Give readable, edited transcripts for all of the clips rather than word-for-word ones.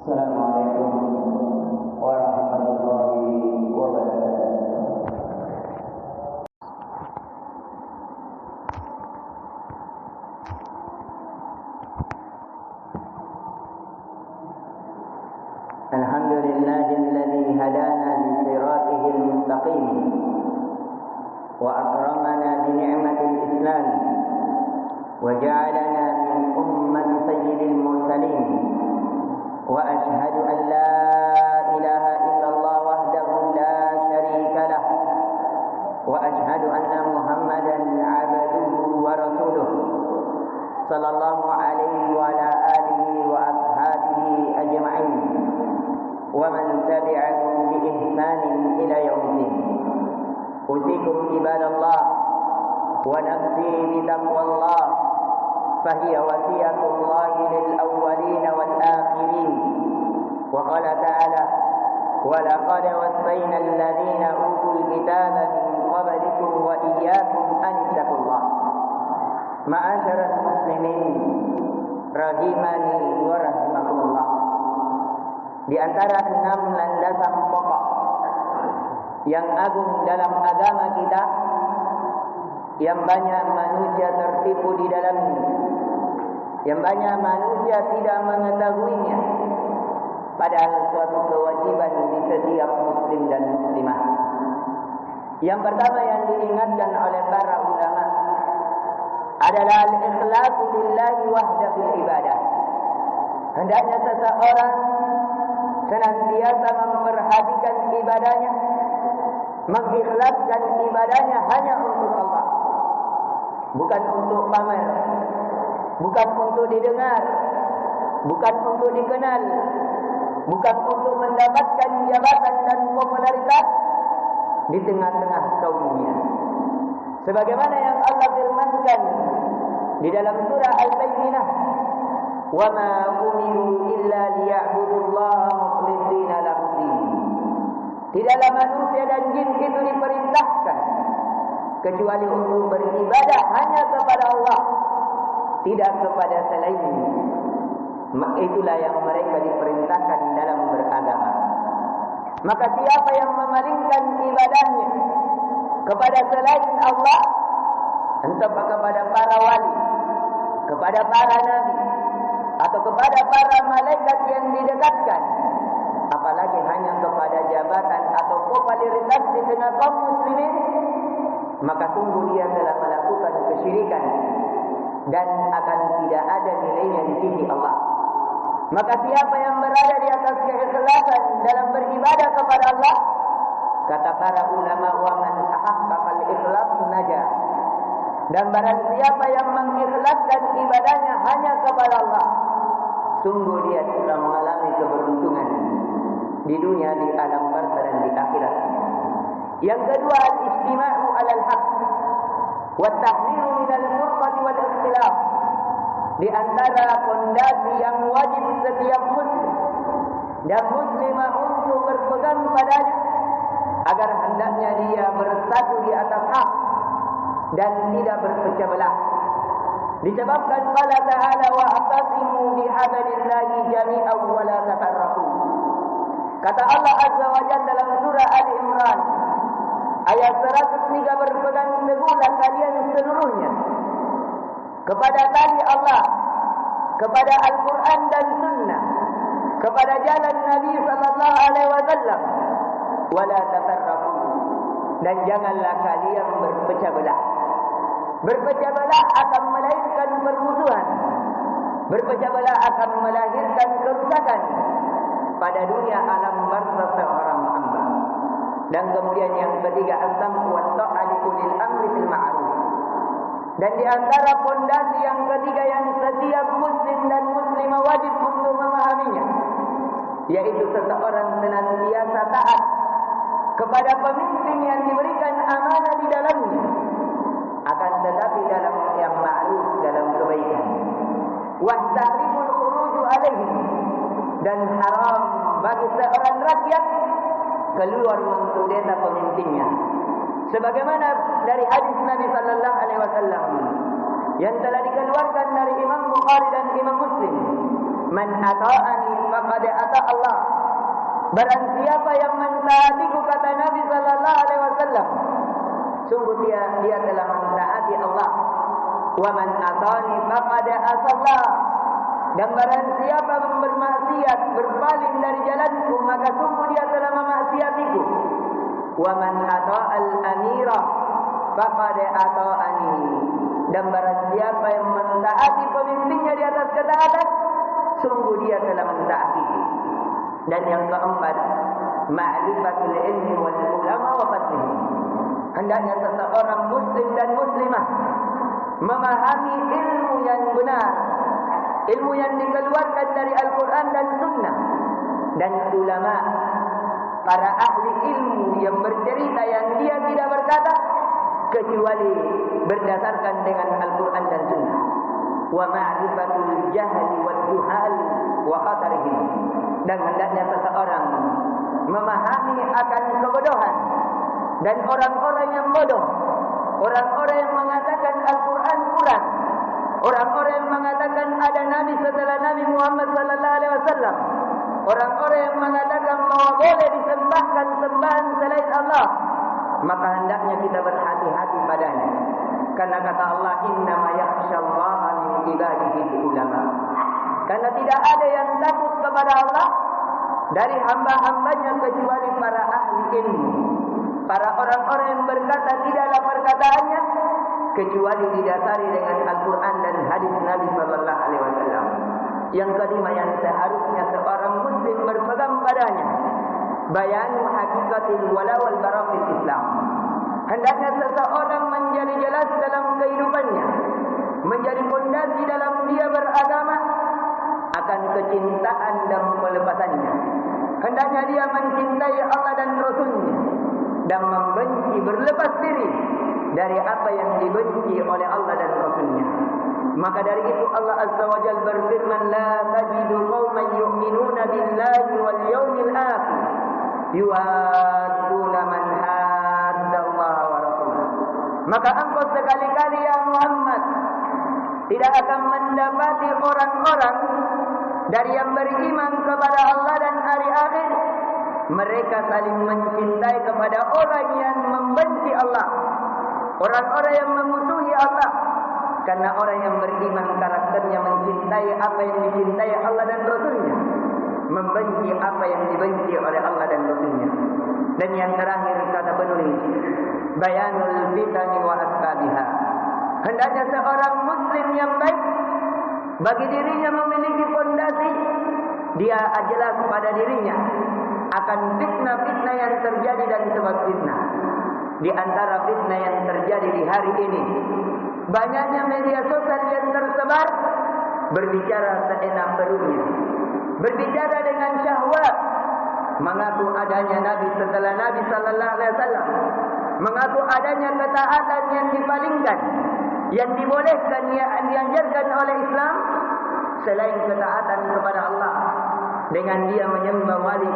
Assalamualaikum warahmatullahi wabarakatuh. Alhamdulillahilladzi hadana li siratil mustaqim wa akramana bi ni'matil Islam wa ja'alana min ummati sayyidil mursalin. وأشهد أن لا إله إلا الله وحده لا شريك له وأشهد أن محمدا عبده ورسوله صلى الله عليه وعلى آله وأصحابه أجمعين ومن تبعهم بإحسان إلى يوم الدين. أوصيكم عباد الله ونفسي بتقوى الله فهي وصية الله للأولين والآخرين. وقال تعالى: ولقد وصينا الذين أوتوا الكتاب من قبلكم وإياكم أن اتقوا الله. معاشر المسلمين rahimani wa rahimakumullah. Di antara 6 landasan pokok yang agung dalam agama kita yang banyak manusia tertipu di dalamnya, yang banyak manusia tidak mengetahuinya, padahal suatu kewajiban di setiap muslim dan muslimah. Yang pertama yang diingatkan oleh para ulama adalah al-ikhlasu lillahi wahdahu ibadah. Hendaknya seseorang senantiasa memperhatikan ibadahnya, mengikhlaskan ibadahnya hanya untuk Allah, bukan untuk pamer, bukan untuk didengar, bukan untuk dikenal, bukan untuk mendapatkan jabatan dan popularitas di tengah-tengah kaumnya. Sebagaimana yang Allah firmankan di dalam surah Al-Bayyinah, "Wa ma umiru illa liya'budullaha mukhlishina lahu-d-din." Tidaklah manusia dan jin itu diperintahkan kecuali untuk beribadah hanya kepada Allah, tidak kepada selainnya. Itulah yang mereka diperintahkan dalam beragama. Maka siapa yang memalingkan ibadahnya kepada selain Allah, entah kepada para wali, kepada para nabi, atau kepada para malaikat yang didekatkan, apalagi hanya kepada jabatan atau popularitas di tengah kaum muslimin, maka sungguh dia telah melakukan kesyirikan dan akan tidak ada nilainya di sisi Allah. Maka siapa yang berada di atas keikhlasan dalam beribadah kepada Allah, kata para ulama, wa man tahaqqaqal ikhlas najah. Dan barang siapa yang mengikhlaskan ibadahnya hanya kepada Allah, sungguh dia telah mengalami keberuntungan di dunia, di alam barzah dan di akhirat. Yang kedua, al-istima'u 'alal haqq wa at-tahdziru min al-furqati wal ikhtilaf. Di antara fondasi yang wajib setiap muslim dan muslimah untuk berpegang padanya, agar hendaknya dia bersatu di atas hak dan tidak berpecah belah. Disebabkan qala ta'ala: wa atasimu bihablillahi jami'an wa la tafarraqu. Kata Allah Azza wa Jalla dalam surah Ali Imran ayat 103, berpegang teguhlah kalian seluruhnya kepada tali Allah, kepada Al-Quran dan Sunnah, kepada jalan Nabi sallallahu alaihi wasallam, wala tafarraqu, dan janganlah kalian berpecah belah. Berpecah belah akan melahirkan permusuhan, berpecah belah akan melahirkan kerusakan pada dunia alam barzah seorang hamba. Dan kemudian yang ketiga, as-sam'u wa at-ta'atu li ulil amri bil ma'ruf. Dan di antara fondasi yang ketiga yang setiap muslim dan muslimah wajib untuk memahaminya, yaitu seseorang senantiasa taat kepada pemimpin yang diberikan amanah di dalamnya, akan tetapi dalam yang ma'ruf, dalam kebaikan. Wa tahrimul khuruju alaihim, dan haram bagi seorang rakyat keluar mengkudeta pemimpinnya. Sebagaimana dari hadis Nabi sallallahu alaihi wasallam yang telah dikeluarkan dari Imam Bukhari dan Imam Muslim Man ata'ani faqad ata Allah. Barang siapa yang mentaatiku, kata Nabi sallallahu alaihi wasallam, sungguh dia telah mentaati Allah. Wa man ata'ani faqad asallah. Dan barang siapa bermaksiat, berpaling dari jalanku, maka sungguh dia telah memaksiatiku. Wa man ata'al amira faqad ata'ani. Dan barang siapa yang mentaati pemimpinnya di atas ketaatan, sungguh dia telah mentaatiku. Dan yang keempat, ma'rifatul ilmi wal ulama wa fadlihim. Hendaknya seseorang muslim dan muslimah memahami ilmu yang benar, ilmu yang dikeluarkan dari Al-Quran dan Sunnah, dan ulama, para ahli ilmu yang bercerita yang dia tidak berkata kecuali berdasarkan dengan Al-Quran dan Sunnah. Wa ma'rifatul jahli wal juhal wa khatarihim. Dan hendaknya seseorang memahami akan kebodohan dan orang-orang yang bodoh, orang-orang yang mengatakan Al-Quran kurang, orang-orang yang mengatakan ada Nabi setelah Nabi Muhammad sallallahu alaihi wasallam, orang-orang yang mengatakan bahwa boleh disembahkan sembahan selain Allah, maka hendaknya kita berhati-hati padanya. Karena kata Allah, innama yakhsyallaha min ibadihi ulama. Karena tidak ada yang takut kepada Allah dari hamba-hambanya kecuali para ahli ilmu, para orang-orang yang berkata tidaklah perkataannya kecuali didasari dengan Al-Quran dan hadis Nabi sallallahu alaihi wasallam. Yang kelima yang seharusnya seorang muslim berpegang padanya, bayanu hakikatil wala wal bara fil Islam. Hendaknya seseorang menjadi jelas dalam kehidupannya, menjadi fondasi dalam dia beragama akan kecintaan dan pelepasannya. Hendaknya dia mencintai Allah dan Rasulnya dan membenci, berlepas diri dari apa yang dibenci oleh Allah dan Rasulnya. Maka dari itu Allah Azza wa Jalla berfirman, la tajidu qauman yu'minuna billahi wal yawmil akhir yuwadduna man hadda Allah wa rasulahu. Maka engkau sekali-kali ya Muhammad tidak akan mendapati orang-orang dari yang beriman kepada Allah dan hari akhir mereka saling mencintai kepada orang yang membenci Allah, orang-orang yang memusuhi Allah. Karena orang yang beriman karakternya mencintai apa yang dicintai Allah dan Rasulnya, membenci apa yang dibenci oleh Allah dan Rasulnya. Dan yang terakhir kata penulis, bayanul fitani wa asbabiha. Hendaknya seorang muslim yang baik bagi dirinya memiliki fondasi, dia jelas pada dirinya akan fitnah-fitnah yang terjadi dan sebab fitnah. Di antara fitnah yang terjadi di hari ini, banyaknya media sosial yang tersebar berbicara seenak perutnya, berbicara dengan syahwat, mengaku adanya Nabi setelah Nabi sallallahu alaihi wasallam, mengaku adanya ketaatan yang dipalingkan, yang dibolehkan, yang dianjurkan oleh Islam selain ketaatan kepada Allah, dengan dia menyembah wali,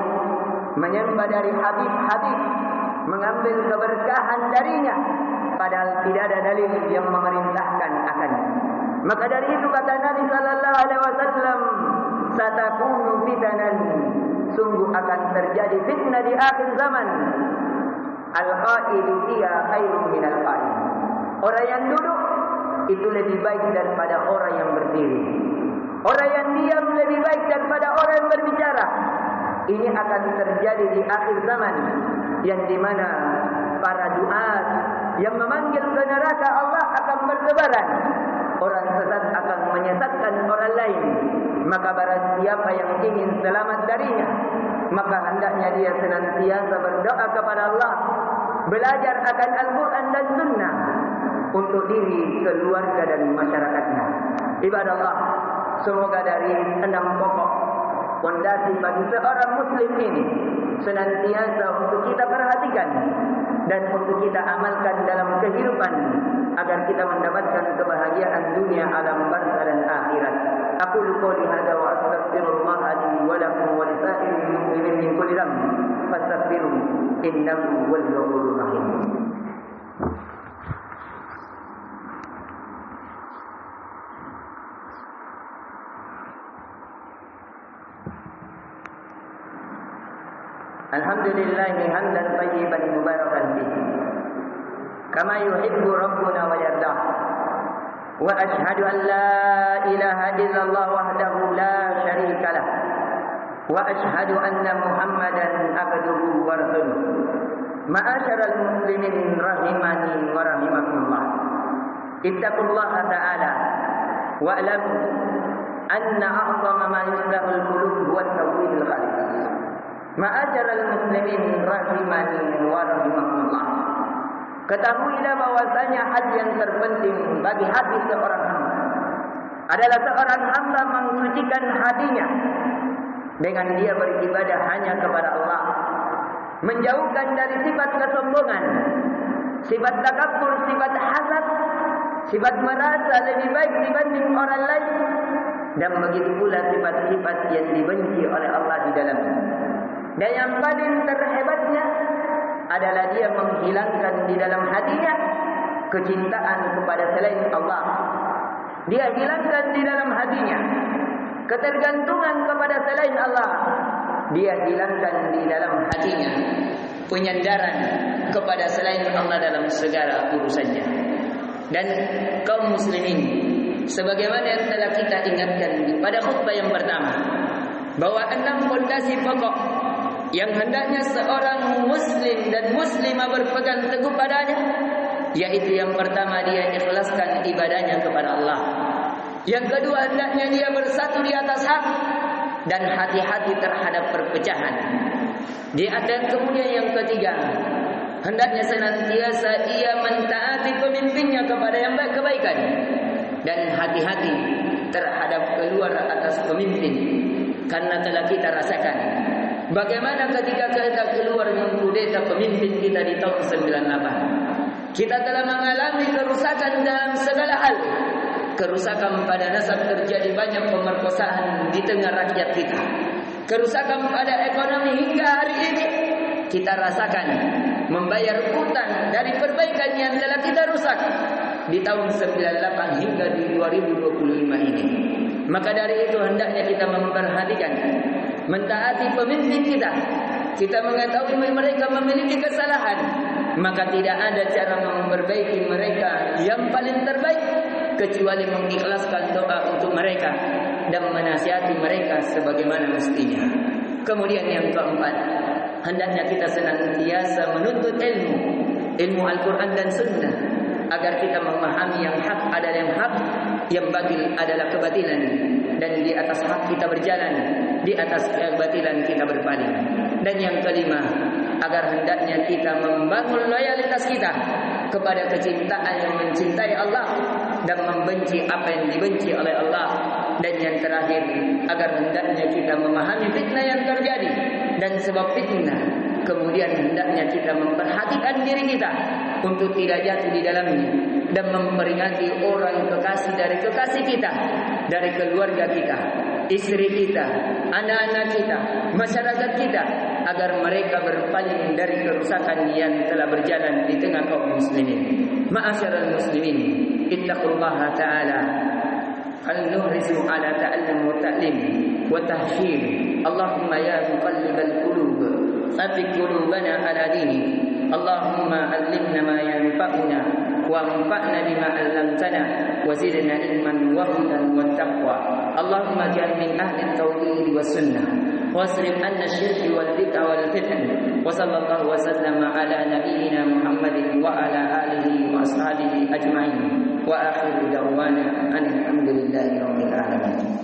menyembah dari habib-habib, mengambil keberkahan darinya, padahal tidak ada dalil yang memerintahkan akannya. Maka dari itu kata Nabi sallallahu alaihi wasallam, satakunu fitanan, sungguh akan terjadi fitnah di akhir zaman. Al-qaidu fiha khairun minal qa'id. Orang yang duduk itu lebih baik daripada orang yang berdiri. Orang yang diam lebih baik daripada orang yang berbicara. Ini akan terjadi di akhir zaman, yang dimana para duat yang memanggil ke neraka Allah akan bertebaran. Orang sesat akan menyesatkan orang lain. Maka barang siapa yang ingin selamat darinya, maka hendaknya dia senantiasa berdoa kepada Allah, belajar akan Al-Quran dan Sunnah untuk diri, keluarga dan masyarakatnya. Ibadah Allah, semoga dari 6 pokok fondasi bagi seorang muslim ini senantiasa untuk kita perhatikan dan untuk kita amalkan dalam kehidupan agar kita mendapatkan kebahagiaan dunia, alam barzah dan akhirat. Aku qouli hadza wa astaghfirullah li wa lakum wa lisa'iril muslimin min kulli dhanb fastaghfiru innahu huwal ghafurur rahim. Alhamdulillahi hamdan tayyiban mubarakan fihi kama yuhibbu rabbuna wa yardah. Wa ashhadu an la ilaha illallah wahdahu la syarika lah. Wa ashhadu anna Muhammadan abduhu wa rasuluh. Ma'asyaral muslimin rahimani wa rahimakumullah. Ittaqullaha ta'ala wa'lamu anna a'zama ma yuslahul qulub huwa tauhidul khalis. Ma'asyaral muslimin rahimani wa rahimakumullah. Ketahuilah bahwasanya hal yang terpenting bagi hati seorang hamba adalah seorang hamba mensucikan hatinya dengan dia beribadah hanya kepada Allah, menjauhkan dari sifat kesombongan, sifat takabur, sifat hasad, sifat merasa lebih baik dibanding orang lain, dan begitu pula sifat-sifat yang dibenci oleh Allah di dalamnya. Dan yang paling terhebatnya adalah dia menghilangkan di dalam hatinya kecintaan kepada selain Allah. Dia hilangkan di dalam hatinya ketergantungan kepada selain Allah. Dia hilangkan di dalam hatinya penyandaran kepada selain Allah dalam segala urusannya. Dan kaum muslimin, sebagaimana yang telah kita ingatkan pada khutbah yang pertama, bahwa 6 fondasi pokok yang hendaknya seorang muslim dan muslimah berpegang teguh padanya, yaitu yang pertama, dia ikhlaskan ibadahnya kepada Allah. Yang kedua, hendaknya dia bersatu di atas hak dan hati-hati terhadap perpecahan. Kemudian yang ketiga, hendaknya senantiasa ia mentaati pemimpinnya kepada yang baik kebaikan dan hati-hati terhadap keluar atas pemimpin. Karena telah kita rasakan bagaimana ketika kita keluar mengkudeta pemimpin kita di tahun 98, kita telah mengalami kerusakan dalam segala hal. Kerusakan pada nasab, terjadi banyak pemerkosaan di tengah rakyat kita. Kerusakan pada ekonomi hingga hari ini kita rasakan, membayar utang dari perbaikan yang telah kita rusak di tahun 98 hingga di 2025 ini. Maka dari itu hendaknya kita memperhatikan, mentaati pemimpin kita. Kita mengetahui mereka memiliki kesalahan, maka tidak ada cara memperbaiki mereka yang paling terbaik kecuali mengikhlaskan doa untuk mereka dan menasihati mereka sebagaimana mestinya. Kemudian yang keempat, hendaknya kita senantiasa menuntut ilmu Al-Quran dan Sunnah, agar kita memahami yang hak adalah yang hak, yang batil adalah kebatilan, dan di atas hak kita berjalan, di atas kebatilan kita berpaling. Dan yang kelima, agar hendaknya kita membangun loyalitas kita kepada kecintaan yang mencintai Allah dan membenci apa yang dibenci oleh Allah. Dan yang terakhir, agar hendaknya kita memahami fitnah yang terjadi dan sebab fitnah, kemudian hendaknya kita memperhatikan diri kita untuk tidak jatuh di dalamnya, dan memperingati orang kekasih dari kekasih kita, dari keluarga kita, istri kita, anak-anak kita, masyarakat kita, agar mereka berpaling dari kerusakan yang telah berjalan di tengah kaum muslimin. Ma'asyaral muslimin, ittaqullaha ta'ala. Al-nuhrisu ala ta'allam wa ta'lim wa tahshir. Allahumma ya muqallibal qulub, tsabbit qulubana ala dinik. Allahumma allimna ma yanfa'una wa anfa'na bima 'allamtana wa zidna ilman wa hudan wa taqwa. Allahumma ja'al min ahli at-tauhid was sunnah wasrif anna asy-syirk wal bid'ah wal fitan. Wa sallallahu wa sallama ala nabiyyina Muhammadin wa ala alihi wa ashabihi ajma'in. Wa akhiru da'wana alhamdulillahi rabbil alamin.